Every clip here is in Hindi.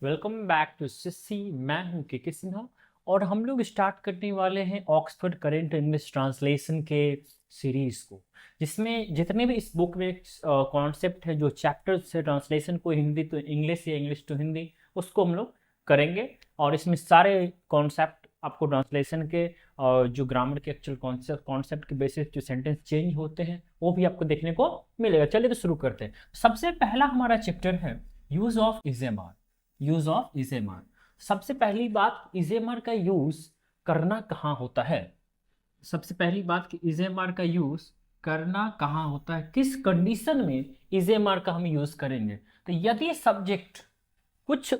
Welcome back to सिस्सी। मैं हूं के सिन्हा और हम लोग स्टार्ट करने वाले हैं ऑक्सफोर्ड करेंट इंग्लिश ट्रांसलेशन के सीरीज को, जिसमें जितने भी इस बुक में कॉन्सेप्ट है, जो चैप्टर्स है ट्रांसलेशन को हिंदी टू इंग्लिश या इंग्लिश टू हिंदी, उसको हम लोग करेंगे। और इसमें सारे कॉन्सेप्ट आपको ट्रांसलेशन के और जो ग्रामर के एक्चुअल कॉन्सेप्ट के बेसिस जो सेंटेंस चेंज होते हैं वो भी आपको देखने को मिलेगा। चलिए तो शुरू करते हैं। सबसे पहला हमारा चैप्टर है use of is am are. Use of is am are. सबसे पहली बात, इजेमार का यूज करना कहाँ होता है। सबसे पहली बात कि इजेमार का यूज करना कहाँ होता है, किस कंडीशन में इजेमार का हम यूज करेंगे। तो यदि सब्जेक्ट कुछ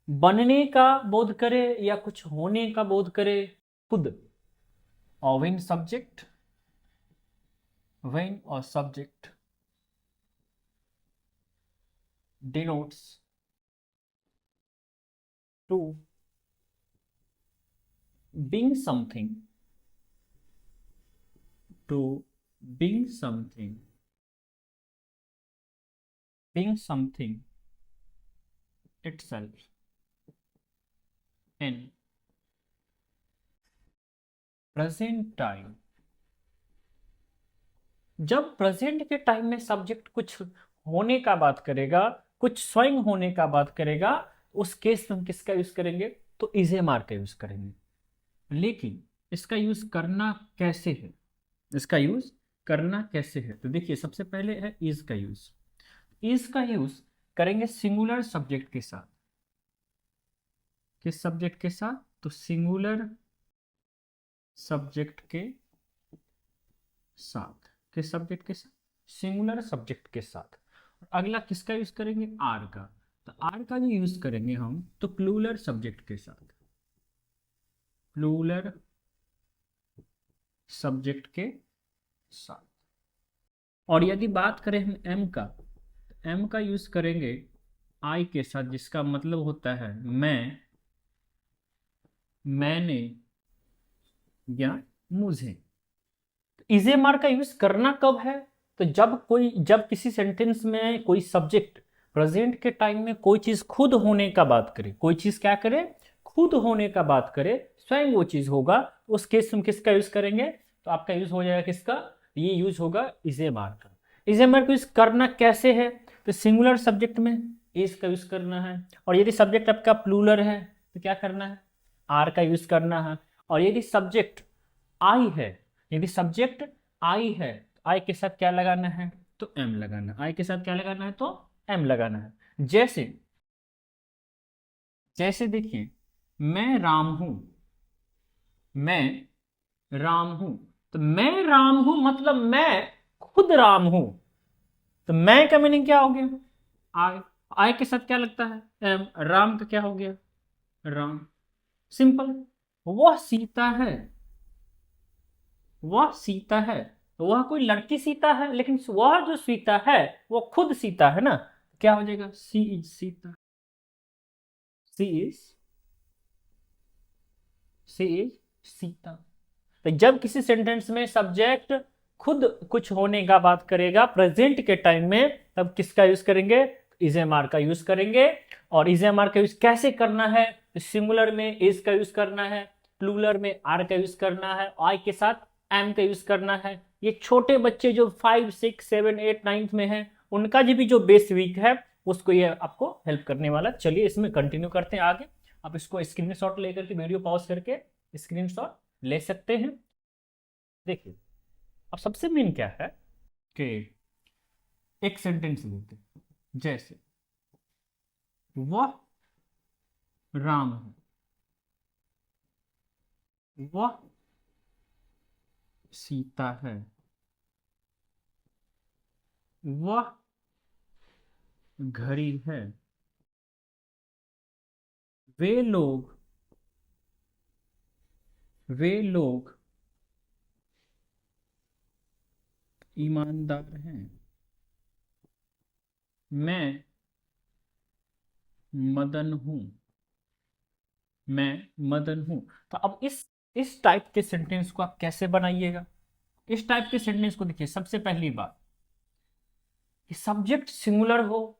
बनने का बोध करे या कुछ होने का बोध करे खुद, और when or subject denotes to being something, to being something, being something itself in present time। जब प्रेजेंट के टाइम में सब्जेक्ट कुछ होने का बात करेगा, कुछ स्वयं होने का बात करेगा, उस केस में हम किसका यूज करेंगे, तो इजेमार का यूज करेंगे। लेकिन इसका यूज करना कैसे है, इसका यूज करना कैसे है, तो देखिए सबसे पहले है इज का यूज। इज का यूज करेंगे सिंगुलर सब्जेक्ट के साथ। किस सब्जेक्ट के साथ, तो सिंगुलर सब्जेक्ट के साथ। किस सब्जेक्ट के साथ, सिंगुलर सब्जेक्ट के साथ। और अगला किसका यूज करेंगे, आर का। तो आर का जो यूज करेंगे हम, तो प्लूरल सब्जेक्ट के साथ। प्लूरल सब्जेक्ट के साथ। और यदि बात करें हम एम का, तो एम का यूज करेंगे आई के साथ, जिसका मतलब होता है मैं, मैंने या मुझे। इजेमार का यूज करना कब है, तो जब किसी सेंटेंस में कोई सब्जेक्ट प्रेजेंट के टाइम में कोई चीज खुद होने का बात करे, कोई चीज क्या करे, खुद होने का बात करे, स्वयं वो चीज होगा, उस केस में किसका यूज करेंगे, तो आपका यूज हो जाएगा किसका, ये यूज होगा इजेमार का। इजेमार को यूज करना कैसे है, तो सिंगुलर सब्जेक्ट में इज का यूज करना है। और यदि सब्जेक्ट आपका प्लूरल है तो क्या करना है, आर का यूज करना है। और यदि सब्जेक्ट आई है, यदि सब्जेक्ट आई है, आई के साथ क्या लगाना है, तो एम लगाना है। आई के साथ क्या लगाना है, तो एम लगाना है। जैसे जैसे देखिए, मैं राम हूं, मैं राम हूं। तो मैं राम हूं मतलब मैं खुद राम हूं। तो मैं का मीनिंग क्या हो गया, आई। आई के साथ क्या लगता है, एम। राम का क्या हो गया, राम। सिंपल। वह सीता है, वह सीता है। वह कोई लड़की सीता है, लेकिन वह जो सीता है वो खुद सीता है ना। क्या हो जाएगा, she is Sita. She is she is Sita. तो जब किसी सेंटेंस में सब्जेक्ट खुद कुछ होने का बात करेगा प्रेजेंट के टाइम में, तब किसका यूज करेंगे, इजेमार का यूज करेंगे। और इजेमार का यूज कैसे करना है, सिंगुलर में इज का यूज करना है, प्लूरल में आर का यूज करना है, आई के साथ एम का यूज करना है। ये छोटे बच्चे जो 5, 6, 7, 8, 9 में हैं, उनका भी जो बेस वीक है उसको ये आपको हेल्प करने वाला। चलिए इसमें कंटिन्यू करते हैं आगे। आप इसको स्क्रीनशॉट लेकर के वीडियो पॉज करके स्क्रीनशॉट ले सकते हैं। देखिए, अब सबसे मेन क्या है कि एक सेंटेंस लेते हैं, जैसे वह राम है, वह सीता है, वह घड़ी है, वे लोग ईमानदार हैं, मैं मदन हूं, मैं मदन हूं। तो अब इस टाइप के सेंटेंस को आप कैसे बनाइएगा। इस टाइप के सेंटेंस को देखिए, सबसे पहली बात कि सब्जेक्ट सिंगुलर हो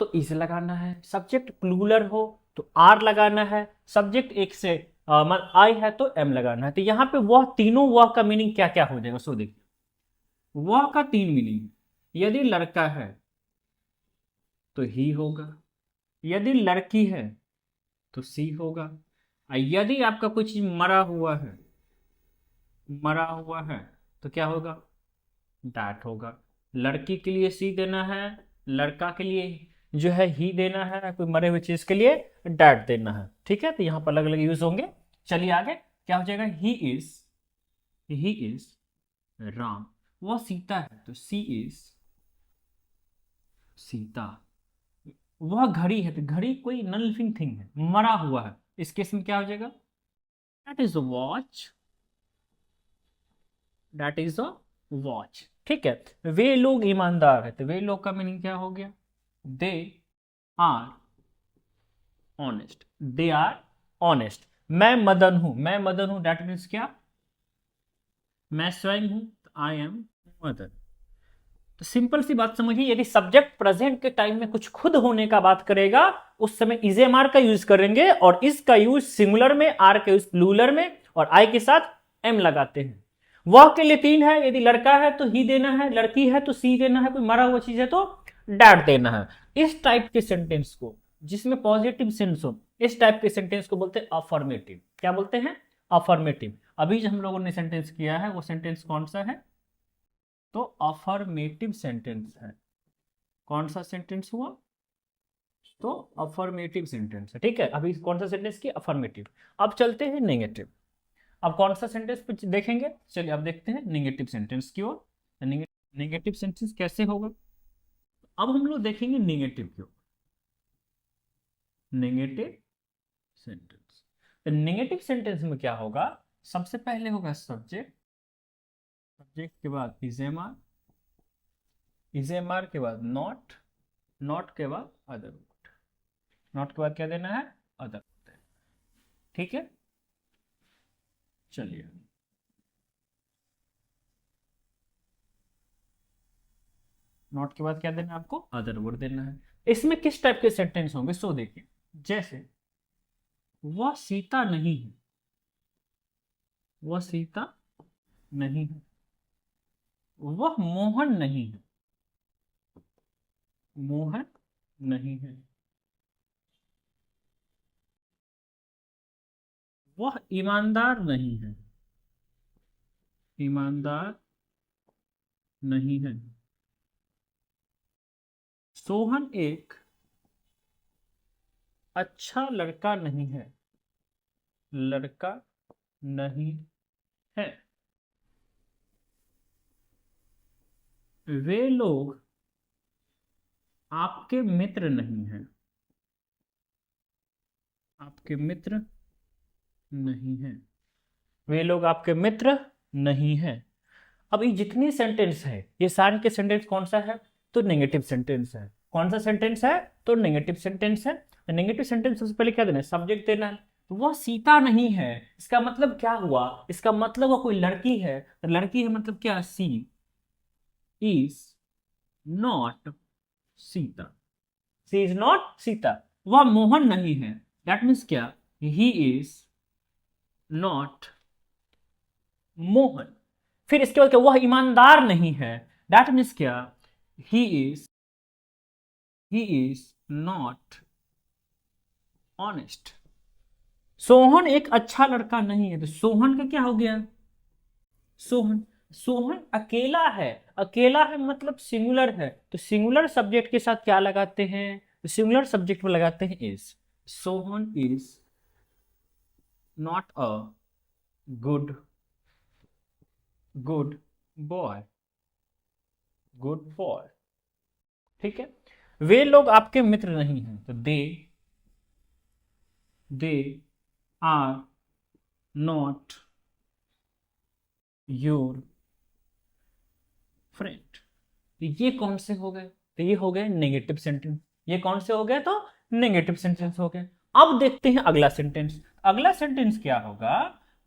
तो इज लगाना है, सब्जेक्ट प्लूरल हो तो आर लगाना है, सब्जेक्ट एक से आई है तो एम लगाना है। तो यहाँ पे वह तीनों वह का मीनिंग क्या क्या हो जाएगा, सो देखिए वह का 3 मीनिंग। यदि लड़का है तो ही होगा, यदि लड़की है तो सी होगा, और यदि आपका कुछ मरा हुआ है, मरा हुआ है तो क्या होगा, डैट होगा। लड़की के लिए सी देना है, लड़का के लिए जो है ही देना है, कोई मरे हुए चीज के लिए डैट देना है। ठीक है, तो यहाँ पर अलग अलग यूज होंगे। चलिए आगे क्या हो जाएगा, ही इज राम, वह सीता है तो सी इज सीता। वह घड़ी है तो घड़ी कोई नॉन लिविंग थिंग है, मरा हुआ है, इस केस में क्या हो जाएगा, that is a watch, that is a watch. ठीक है, वे लोग ईमानदार है तो वे लोग का मीनिंग क्या हो गया, they are honest, they are honest. मैं मदन हूं दैट मीन्स क्या, मैं स्वयं हूं तो आई एम मदन। तो सिंपल सी बात समझिए, यदि सब्जेक्ट प्रेजेंट के टाइम में कुछ खुद होने का बात करेगा उस समय इज एम आर का यूज करेंगे, और इसका यूज सिंगुलर में, आर का यूज प्लूरल में, और आई के साथ एम लगाते हैं। वह के लिए 3 है, यदि लड़का है तो ही देना है, लड़की है तो सी देना है, कोई मरा हुआ चीज है तो डैट देना है। इस टाइप के सेंटेंस को, जिसमें पॉजिटिव सेंस हो, इस टाइप के सेंटेंस को बोलते हैं अफर्मेटिव। क्या बोलते हैं, अफर्मेटिव। अभी जो हम लोगों ने सेंटेंस किया है वो सेंटेंस कौन सा है, तो अफर्मेटिव सेंटेंस है। कौन सा सेंटेंस हुआ, तो अफर्मेटिव सेंटेंस है। ठीक है, अभी कौन सा सेंटेंस की, अफर्मेटिव। अब चलते हैं नेगेटिव। अब कौन सा सेंटेंस कुछ देखेंगे, चलिए अब देखते हैं नेगेटिव सेंटेंस की ओर। नेगेटिव सेंटेंस कैसे होगा, अब हम लोग देखेंगे नेगेटिव की ओर। नेगेटिव सेंटेंस, नेगेटिव सेंटेंस में क्या होगा, सबसे पहले होगा सब्जेक्ट, सब्जेक्ट के बाद इजेमार, इजेमार के बाद नॉट, नॉट के बाद अदर, नॉट के बाद क्या देना है, अदर। ठीक है, चलिए नॉट के बाद क्या देना है आपको, अदर वर्ड देना है। इसमें किस टाइप के सेंटेंस होंगे, सो देखिए, जैसे वह सीता नहीं है, वह सीता नहीं है, वह मोहन नहीं है, मोहन नहीं है, वह ईमानदार नहीं है, ईमानदार नहीं है, सोहन एक अच्छा लड़का नहीं है, लड़का नहीं है, वे लोग आपके मित्र नहीं हैं, आपके मित्र नहीं हैं, वे लोग आपके मित्र नहीं हैं। अब ये जितनी सेंटेंस है ये सारे के सेंटेंस कौन सा है, तो नेगेटिव सेंटेंस है। कौन सा सेंटेंस है, तो नेगेटिव सेंटेंस है। नेगेटिव सेंटेंस सबसे पहले क्या देना है, सब्जेक्ट देना है। तो वह सीता नहीं है, इसका मतलब क्या हुआ, इसका मतलब वो कोई लड़की है, तो लड़की है मतलब क्या, she is not Sita, she is not Sita. वह मोहन नहीं है, दैट मीन्स क्या, ही इज नॉट मोहन। फिर इसके बाद क्या, वह ईमानदार नहीं है, दैट मीन्स क्या, he is not honest. Sohan एक अच्छा लड़का नहीं है, तो सोहन का क्या हो गया, सोहन, सोहन अकेला है, अकेला है मतलब सिंगुलर है, तो सिंगुलर सब्जेक्ट के साथ क्या लगाते हैं, तो सिंगुलर सब्जेक्ट में लगाते हैं is. Sohan is not a good good boy, good boy. ठीक है, वे लोग आपके मित्र नहीं हैं, तो they are not your friend. तो ये कौन से हो गए, तो ये हो गए नेगेटिव सेंटेंस। ये कौन से हो गए, तो नेगेटिव सेंटेंस हो गए। अब देखते हैं अगला सेंटेंस। अगला सेंटेंस क्या होगा,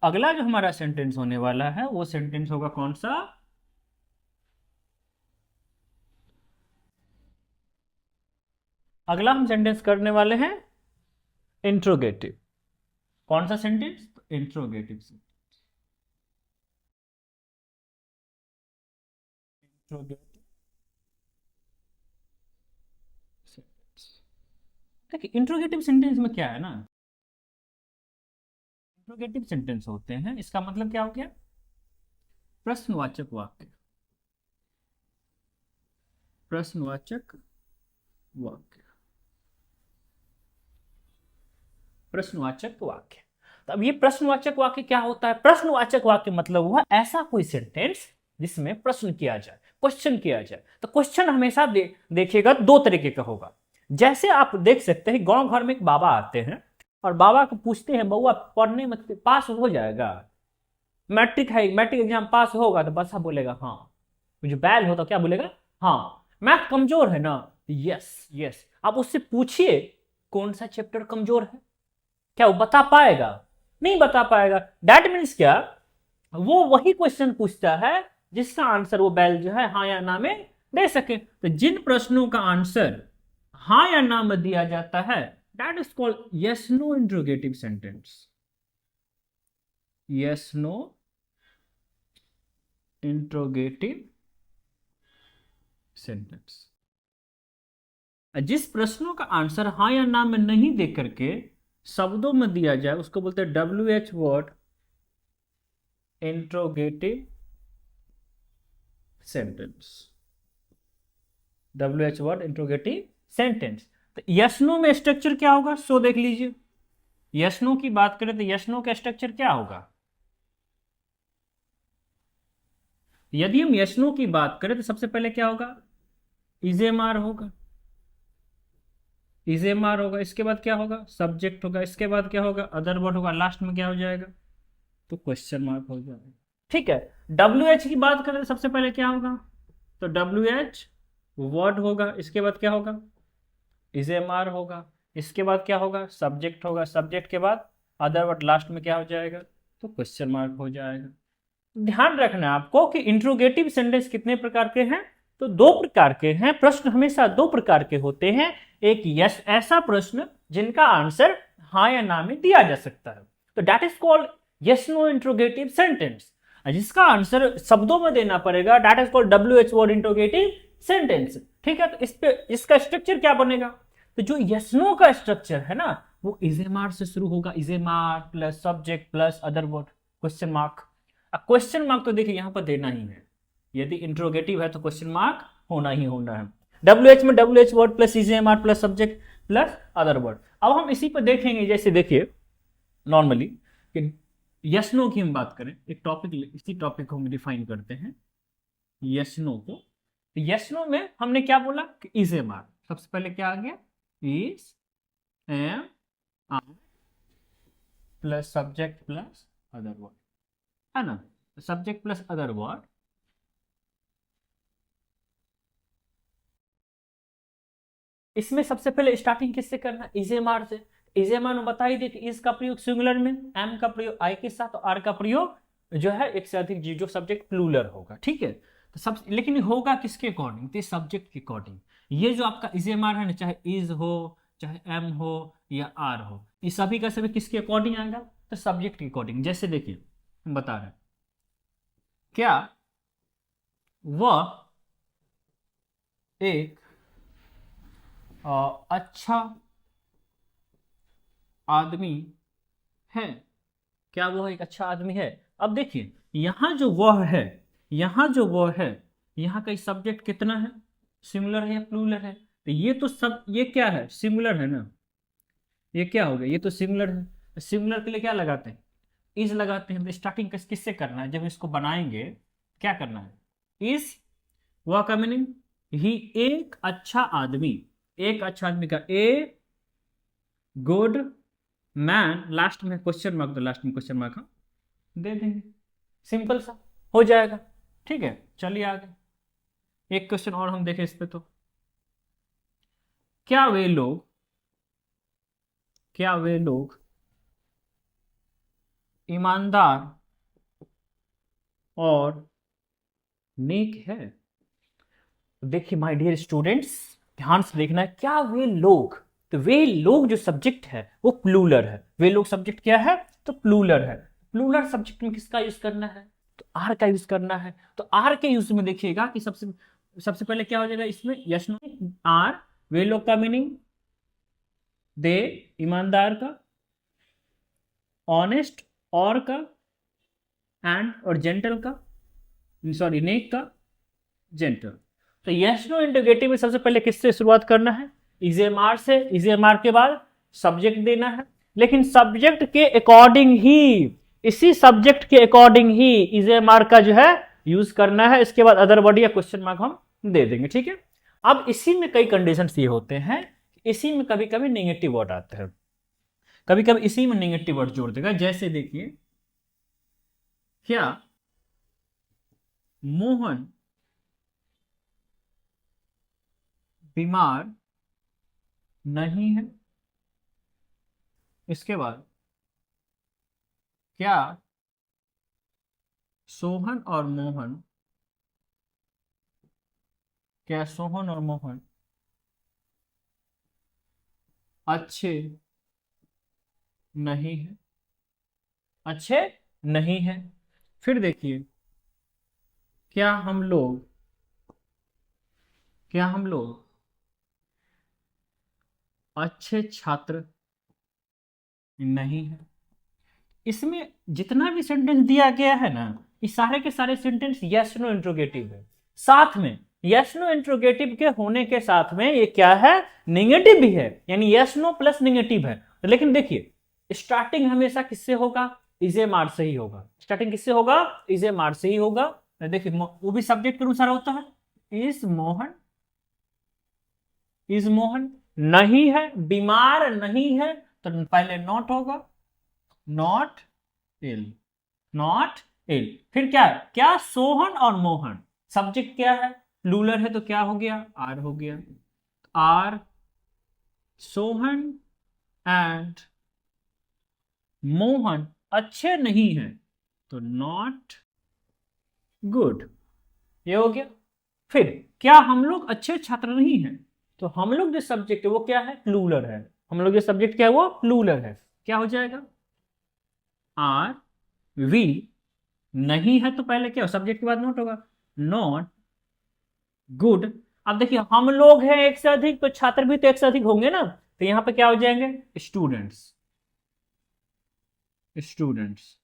अगला जो हमारा सेंटेंस होने वाला है वो सेंटेंस होगा कौन सा, अगला हम सेंटेंस करने वाले हैं इंट्रोगेटिव। कौन सा sentence? Interrogative sentence. Interrogative sentence. देखिए इंट्रोगेटिव सेंटेंस में क्या है ना, इंट्रोगेटिव सेंटेंस होते हैं, इसका मतलब क्या हो गया? प्रश्नवाचक वाक्य। प्रश्नवाचक वाक्य। प्रश्नवाचक वाक्य। तो अब ये प्रश्नवाचक वाक्य क्या होता है? प्रश्नवाचक वाक्य मतलब हुआ ऐसा कोई सेंटेंस जिसमें प्रश्न किया जाए, क्वेश्चन किया जाए। तो क्वेश्चन हमेशा देखिएगा दो तरीके का होगा। जैसे आप देख सकते हैं गांव घर में एक बाबा आते हैं और बाबा को पूछते हैं बउआ पढ़ने में पास हो जाएगा, मैट्रिक है, मैट्रिक एग्जाम पास होगा? तो बच्चा बोलेगा हाँ। जो बैल हो तो क्या बोलेगा? हाँ। मैथ कमजोर है ना? Yes yes. आप उससे पूछिए कौन सा चैप्टर कमजोर है, क्या वो बता पाएगा? नहीं बता पाएगा। दैट मीन्स क्या, वो वही क्वेश्चन पूछता है जिसका आंसर वो बैल जो है हाँ या ना में दे सके। तो जिन प्रश्नों का आंसर हाँ या ना में दिया जाता है that is called yes no interrogative sentence. Yes no interrogative sentence. जिस प्रश्नों का आंसर हाँ या ना में नहीं दे करके शब्दों में दिया जाए उसको बोलते हैं WH word interrogative sentence. WH word interrogative sentence. तो यस नो में स्ट्रक्चर क्या होगा? सो देख लीजिए, यस नो की बात करें तो यस नो का स्ट्रक्चर क्या होगा? यदि हम यस नो की बात करें तो सबसे पहले क्या होगा? इजेमार होगा, इजेमार होगा। इसके बाद क्या होगा? सब्जेक्ट होगा। इसके बाद क्या होगा? अदर वर्ड होगा। लास्ट में क्या हो जाएगा? तो क्वेश्चन मार्क हो जाएगा। ठीक है। WH की बात करें तो सबसे पहले क्या होगा? तो WH वर्ड होगा। इसके बाद क्या होगा? इजेमार होगा। इसके बाद क्या होगा? सब्जेक्ट होगा। सब्जेक्ट के बाद अदर वर्ड। लास्ट में क्या हो जाएगा? तो क्वेश्चन मार्क हो जाएगा। ध्यान रखना है आपको कि इंट्रोगेटिव सेंटेंस कितने प्रकार के हैं? तो दो प्रकार के हैं। प्रश्न हमेशा दो प्रकार के होते हैं। एक यस ऐसा प्रश्न जिनका आंसर हाँ या ना में दिया जा सकता है, तो that is called yes no interrogative sentence. जिसका आंसर शब्दों में देना पड़ेगा that is called WH word interrogative sentence. ठीक है। तो इस पे इसका स्ट्रक्चर क्या बनेगा? तो जो यस नो का स्ट्रक्चर है ना वो इजेमार से शुरू होगा। Is am are plus subject plus other word question mark. अब क्वेश्चन मार्क तो देखिए यहां पर देना ही है, यदि इंट्रोगेटिव है तो क्वेश्चन मार्क होना ही होना है। WH में WH word plus is am are plus subject plus other word. अब हम इसी पर देखेंगे, जैसे देखिए नॉर्मली कि यस नो की हम बात करें, एक टॉपिक, इसी टॉपिक को हम डिफाइन करते हैं यस नो को। तो यस नो में हमने क्या बोला कि इजेएमआर। सबसे पहले क्या आ गया? Is am are plus subject plus other word, है ना? Subject plus other word. इसमें सबसे पहले स्टार्टिंग किससे करना? इजेमार से। इजेमार में बता ही दे कि इस का प्रयोग सिंगुलर में, एम का प्रयोग आई के साथ, और आर का प्रयोग जो है एक से अधिक जो सब्जेक्ट प्लूरल होगा। ठीक है। तो सब लेकिन होगा किसके अकॉर्डिंग? तो सब्जेक्ट के अकॉर्डिंग। ये जो आपका इजेमार है ना, चाहे इज हो चाहे एम हो या आर हो, ये सभी का सभी किसके अकॉर्डिंग आएगा? तो सब्जेक्ट के अकॉर्डिंग। जैसे देखिए हम बता रहे हैं, क्या वह एक अच्छा आदमी है? क्या वह एक अच्छा आदमी है? अब देखिए यहां जो वह है, यहां जो वह है, यहां का सब्जेक्ट कितना है? सिंगुलर है या प्लूरल है? तो ये तो सब, ये क्या है? सिंगुलर है ना। ये क्या हो गया? ये तो सिंगुलर है। सिंगुलर के लिए क्या लगाते हैं? इज लगाते हैं। तो स्टार्टिंग किससे करना है? जब इसको बनाएंगे क्या करना है? इज, वह का मीनिंग ही, एक अच्छा आदमी, एक अच्छा आदमी का ए गुड मैन, लास्ट में क्वेश्चन मार्क, तो लास्ट में क्वेश्चन मार्क हम दे देंगे। सिंपल सा हो जाएगा। ठीक है। चलिए आगे एक क्वेश्चन और हम देखें इस पे। तो क्या वे लोग, क्या वे लोग ईमानदार और नेक है? देखिए माय डियर स्टूडेंट्स, ध्यान से देखना है। क्या वे लोग, तो वे लोग जो सब्जेक्ट है वो प्लूरल है। वे लोग सब्जेक्ट क्या है? तो प्लूरल है। प्लूरल सब्जेक्ट में किसका यूज करना है? तो आर का यूज करना है। तो आर के यूज में देखिएगा कि सबसे सबसे पहले क्या हो जाएगा इसमें? Yes no are. वे लोग का मीनिंग दे ईमानदार का, ऑनेस्ट और का, एंड और जेंटल का, सॉरी नेक का, जेंटल। तो यस नो इंटरोगेटिव में सबसे पहले किससे शुरुआत करना है? इजेमार से। इजेमार के बाद सब्जेक्ट देना है, लेकिन सब्जेक्ट के अकॉर्डिंग ही, इसी सब्जेक्ट के अकॉर्डिंग ही इजेमार का जो है यूज करना है। इसके बाद अदर वर्ड या क्वेश्चन मार्क हम दे देंगे, ठीक है। अब इसी में कई कंडीशंस ये होते हैं, इसी में कभी कभी नेगेटिव वर्ड आते हैं, कभी कभी इसी में नेगेटिव वर्ड जोड़ देगा। जैसे देखिए, क्या मोहन बीमार नहीं है? इसके बाद क्या सोहन और मोहन, क्या सोहन और मोहन अच्छे नहीं है? अच्छे नहीं है। फिर देखिए, क्या हम लोग, क्या हम लोग अच्छे छात्र नहीं है? इसमें जितना भी सेंटेंस दिया गया है ना, ये सारे के सारे सेंटेंस यस नो इंट्रोगेटिव है। साथ में यस नो इंट्रोगेटिव के होने के साथ में ये क्या है? नेगेटिव भी है, यानी यस नो प्लस नेगेटिव है। लेकिन देखिए, स्टार्टिंग हमेशा किससे होगा? इजे मार से ही होगा। स्टार्टिंग किससे होगा? इजे मार से ही होगा। देखिए, वो भी सब्जेक्ट के अनुसार होता है। इज मोहन, इज मोहन नहीं है, बीमार नहीं है, तो पहले नॉट होगा, नॉट इल, नॉट इल। फिर क्या है? क्या सोहन और मोहन, सब्जेक्ट क्या है? प्लूरल है, तो क्या हो गया? आर हो गया। आर सोहन एंड मोहन अच्छे नहीं है, तो नॉट गुड, ये हो गया। फिर क्या हम लोग अच्छे छात्र नहीं हैं? तो हम लोग जो सब्जेक्ट है वो क्या है? प्लूरल है। हम लोग जो सब्जेक्ट क्या है वो प्लूरल है। क्या हो जाएगा? आर वी नहीं है, तो पहले क्या हो? सब्जेक्ट के बाद नोट होगा, नॉट गुड। अब देखिए, हम लोग हैं एक से अधिक, तो छात्र भी तो एक से अधिक होंगे ना, तो यहां पे क्या हो जाएंगे? स्टूडेंट्स, स्टूडेंट्स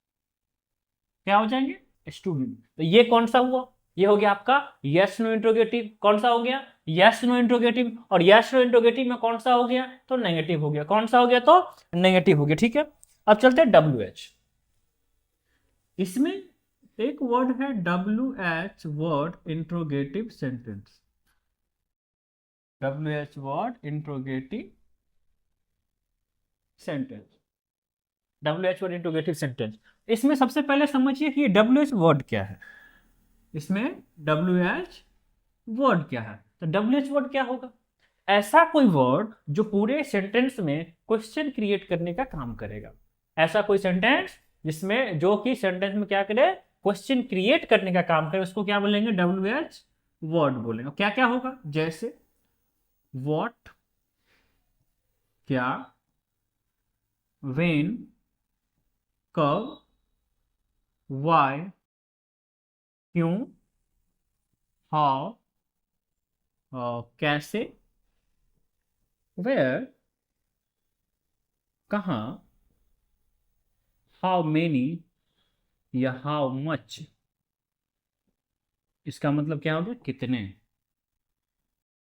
क्या हो जाएंगे? स्टूडेंट। तो ये कौन सा हुआ? ये हो गया आपका यस नो इंट्रोगेटिव। कौन सा हो गया? Yes no interrogative. और यस नो इंट्रोगेटिव में कौन सा हो गया? तो नेगेटिव हो गया। कौन सा हो गया? तो नेगेटिव हो गया, ठीक है। अब चलते हैं डब्ल्यू एच। इसमें एक वर्ड है W H, word interrogative sentence. W H word interrogative sentence, W H word interrogative sentence. इसमें सबसे पहले समझिए कि डब्ल्यू एच वर्ड क्या है। इसमें डब्ल्यू एच वर्ड क्या है? तो डब्ल्यू एच वर्ड क्या होगा? ऐसा कोई वर्ड जो पूरे सेंटेंस में क्वेश्चन क्रिएट करने का काम करेगा। ऐसा कोई सेंटेंस जिसमें, जो कि सेंटेंस में क्या करे? क्वेश्चन क्रिएट करने का काम करे, उसको क्या बोलेंगे? डब्ल्यू एच वर्ड बोलेंगे। क्या क्या होगा? जैसे व्हाट, क्या, व्हेन, कब, व्हाई, क्यों, हाउ, कैसे, वेयर, कहाँ, हाउ मेनी या हाउ मच। इसका मतलब क्या हो गया? कितने,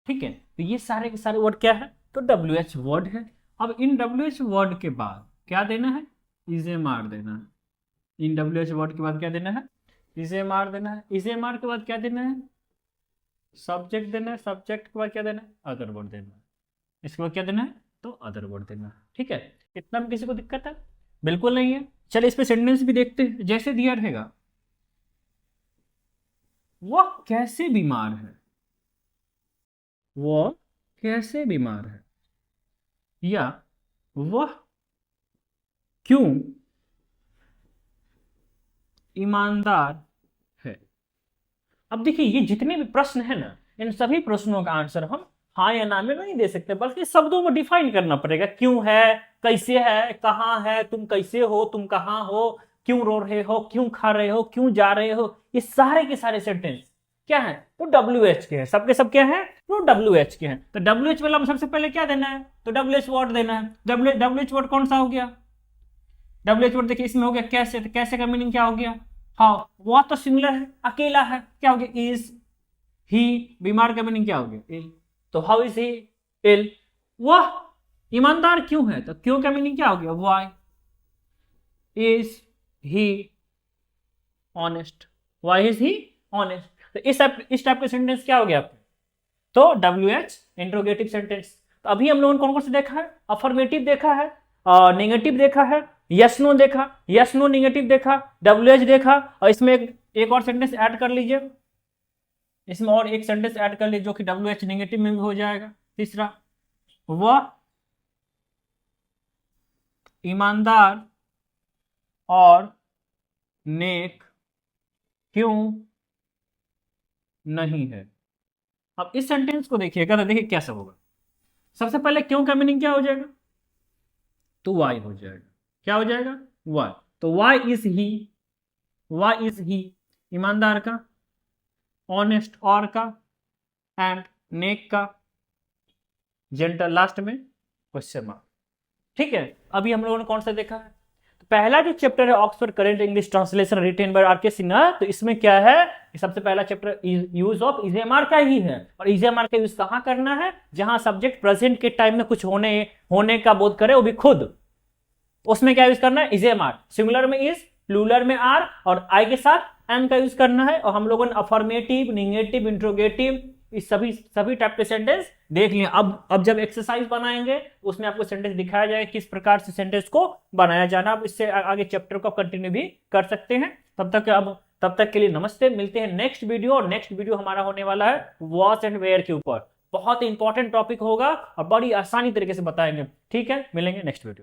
ठीक है। तो ये सारे के सारे वर्ड क्या है? तो डब्ल्यू एच वर्ड है। अब इन डब्ल्यू एच वर्ड के बाद क्या देना है? इजे मार देना है। इन डब्ल्यू एच वर्ड के बाद क्या देना है? इजे मार देना है। इजे मार के बाद क्या देना है? सब्जेक्ट देना है। सब्जेक्ट के बाद क्या देना है? अदर वर्ड देना है। इसके बाद क्या देना है? तो अदर वर्ड देना है, ठीक है। इतना में किसी को दिक्कत है? बिल्कुल नहीं है। चलिए इस पे सेंटेंस भी देखते हैं। जैसे दिया रहेगा, वह कैसे बीमार है, वह कैसे बीमार है, या वह क्यों ईमानदार है। अब देखिए, ये जितने भी प्रश्न है ना, इन सभी प्रश्नों का आंसर हम हाँ या ना में नहीं दे सकते, बल्कि शब्दों में डिफाइन करना पड़ेगा। क्यों है, कैसे है, कहाँ है, तुम कैसे हो, तुम कहाँ हो, क्यों रो रहे हो, क्यों खा रहे हो, क्यों जा रहे हो, ये सारे के सारे सेंटेंस क्या है, तो WH के हैं, सबके सब क्या है, वो WH के हैं। तो WH वाला में सबसे पहले क्या देना है, तो WH वर्ड देना है। WH वर्ड कौन सा हो गया, WH वर्ड देखिए इसमें हो गया कैसे, तो कैसे का मीनिंग क्या हो गया, हाँ वह तो सिंगुलर है, अकेला है, क्या हो गया, इज ही। बीमार का मीनिंग क्या हो गया, इल, तो हाउ इज ही इल। वह ईमानदार क्यों है, तो क्यों का मीनिंग क्या हो गया, why is he honest, why is he honest. तो इस टाइप के सेंटेंस क्या हो गया आपके, तो WH इंट्रोगेटिव सेंटेंस। तो अभी हम लोगों ने कौन कौन से देखा है, अफर्मेटिव देखा है, नेगेटिव देखा है, यस नो देखा, यस नो नेगेटिव देखा, WH देखा, और इसमें एक और सेंटेंस ऐड कर लीजिए, इसमें और एक सेंटेंस ऐड कर लीजिए जो कि WH नेगेटिव में भी हो जाएगा। तीसरा, वह ईमानदार और नेक क्यों नहीं है। अब इस सेंटेंस को देखिएगा तो देखिए क्या सब होगा। सबसे पहले क्यों का मीनिंग क्या हो जाएगा, तो वाई हो जाएगा, क्या हो जाएगा, वाई। तो why is he, why is he ईमानदार का, ऑनेस्ट और का, एंड नेक का, जेंटल लास्ट में क्वेश्चन मार्क। ठीक है, अभी हम लोगों ने कौन सा देखा है, तो पहला जो चैप्टर है Oxford current English translation written by RK Sinha, तो इसमें क्या है, सबसे पहला चैप्टर यूज ऑफ इजेएमआर का ही है। और इजेएमआर का यूज कहां करना है, जहां सब्जेक्ट प्रेजेंट के टाइम में कुछ होने का बोध करे, वो भी खुद, उसमें क्या यूज करना है, इजेएमआर। सिंगुलर में इज, प्लूरल में आर, और आई के साथ एम का यूज करना है। और हम लोगों ने अफर्मेटिव, निगेटिव, इंट्रोगेटिव, इस सभी टाइप के सेंटेंस देख लिए। अब जब एक्सरसाइज बनाएंगे उसमें आपको सेंटेंस दिखाया जाएगा किस प्रकार से सेंटेंस को बनाया जाना। अब इससे आगे चैप्टर को कंटिन्यू भी कर सकते हैं। तब तक के लिए नमस्ते, मिलते हैं नेक्स्ट वीडियो। और नेक्स्ट वीडियो हमारा होने वाला है वॉच एंड वेयर के ऊपर। बहुत इंपॉर्टेंट टॉपिक होगा और बड़ी आसानी तरीके से बताएंगे। ठीक है, मिलेंगे नेक्स्ट वीडियो।